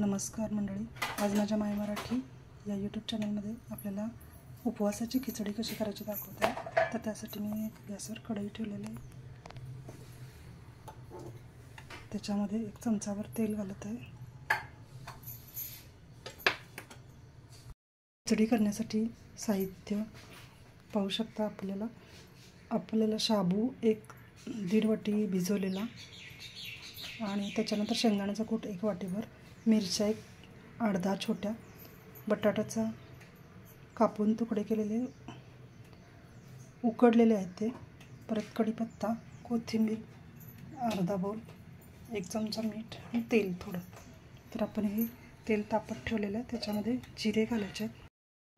नमस्कार मंडळी, आज माझ्या माय मराठी या यूट्यूब चॅनलमध्ये आपल्याला उपवासाची खिचडी कशी करायची दाखवते आहे। तर त्यासाठी मी एक गॅसवर कढई ठेवलेली आहे, त्याच्यामध्ये 1 चमचाभर तेल घालत आहे। खिचडी करण्यासाठी साहित्य पाहू शकता। आपल्याला शाबू 1-1.5 वाटी भिजवलेला आणि त्याच्यानंतर शेंगदाण्याचा कूट 1 वाटीभर, मिरच्या 8-10 छोट्या, बटाट्याचा कापून तुकडे केलेले उकडलेले आहेत ते, परत कढीपत्ता, कोथिंबीर अर्धा बाउल, 1 चमचा मीठ आणि तेल थोडं। तर आपण हे तेल तापत ठेवलेलं आहे, त्याच्यामध्ये जिरे घालायचे आहेत।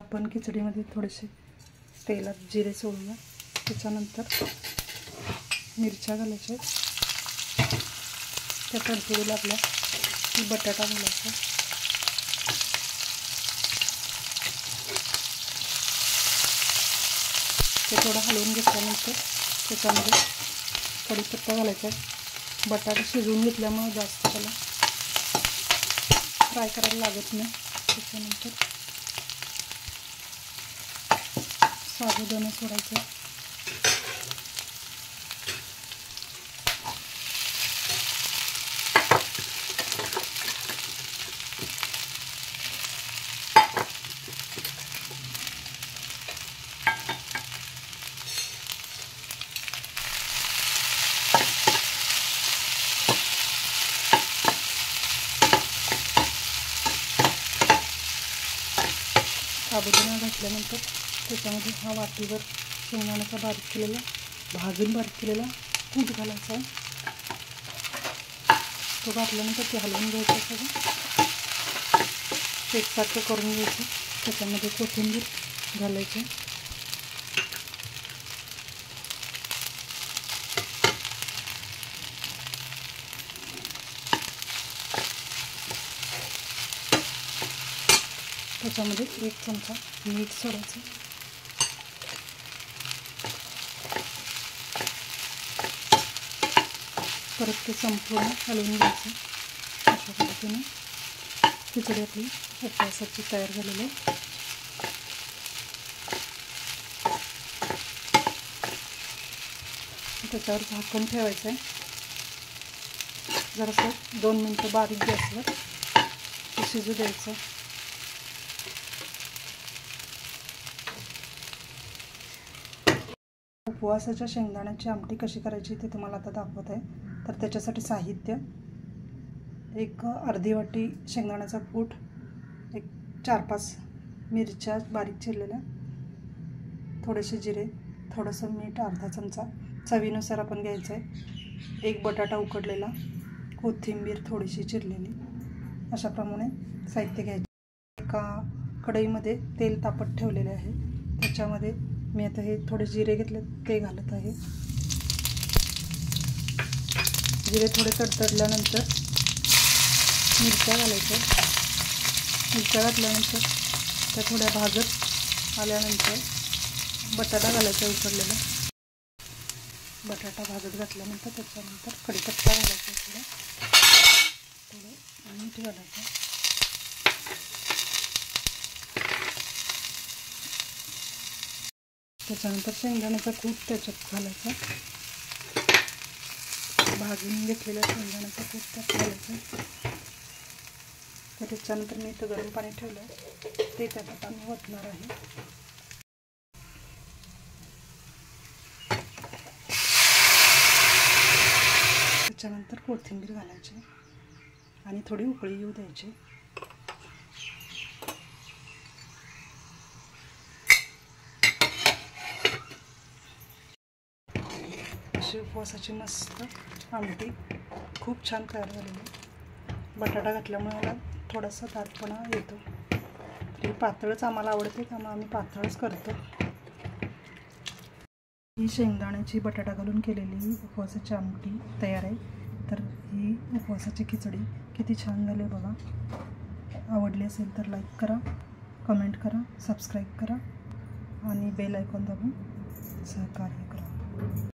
आपण खिचडीमध्ये थोडेसे तेलात जिरे सोडूया, त्याच्यानंतर मिरच्या घालायच्या आहेत। त्या तडतडीला आपला बटाटा घालायचा, ते थोडं हलवून घेतल्यानंतर त्याच्यामध्ये कढीपत्ता घालायचा आहे। बटाटा शिजवून घेतल्यामुळे जास्त त्याला फ्राय करायला लागत नाही। त्याच्यानंतर साबुदाणा सोडायचा, साबुदाणा घातल्यानंतर त्याच्यामध्ये हा वाटीभर शेंगदाण्याचा भाजून बारीक केलेला कूट घालायचा आहे। तो घातल्यानंतर ते हलवून घ्यायचं, सगळं एकसारखं करून घ्यायचं। त्याच्यामध्ये कोथिंबीर घालायची, त्याच्यामध्ये 1 चमचा मीठ सोडायचं, परत ते संपूर्ण हलवून घ्यायचं। अशा पद्धतीने खिचडी आपली उपवासाची तयार झालेली आहे। त्याच्यावर झाकण ठेवायचं आहे, जरासं 2 मिनिटं बारीक गॅसवर ते शिजू द्यायचं। उपवासाच्या शेंगदाण्याची आमटी कशी करायची ते तुम्हाला आता दाखवत आहे। तर त्याच्यासाठी साहित्य: 1 अर्धी वाटी शेंगदाण्याचा कूट, 4-5 मिरच्या बारीक चिरलेल्या, थोडेसे जिरे, थोडंसं मीठ, अर्धा चमचा, चवीनुसार आपण घ्यायचं आहे। 1 बटाटा उकडलेला, कोथिंबीर थोडीशी चिरलेली, अशाप्रमाणे साहित्य घ्यायचे। एका कढईमध्ये तेल तापत ठेवलेले आहे, त्याच्यामध्ये मी आता हे थोडे जिरे घेतले ते घालत आहे। जिरे थोडे तडतडल्यानंतर मिरच्या घालायच्या। मिरच्या घातल्यानंतर त्या थोड्या भाजत आल्यानंतर बटाटा घालायचा उकडलेला। बटाटा भाजत घातल्यानंतर त्याच्यानंतर कढीपत्ता घालायचा, थोडं मीठ घालायचं, त्याच्यानंतर शेंगदाण्याचा कूट त्याच्यात घालायचा, भाजून घेतलेल्या शेंगदाण्याचा कूट त्यात घालायचा। त्याच्यानंतर मी गरम पाणी ठेवलं ते त्याच्यात आम्ही ओतणार आहे। त्याच्यानंतर कोथिंबीर घालायची आणि थोडी उकळी येऊ द्यायची। अशी उपवासाची मस्त आमटी खूप छान तयार झालेली। बटाटा घातल्यामुळे मला थोडासा दाटपणा येतो, तरी पातळच आम्हाला आवडते, त्यामुळे आम्ही पातळच करतो। ही शेंगदाण्याची बटाटा घालून केलेली उपवासाची आमटी तयार आहे। तर ही उपवासाची खिचडी किती छान झाली बघा। आवडली असेल तर लाईक करा, कमेंट करा, सबस्क्राईब करा आणि बेल आयकॉन दाबून सहकार्य करा।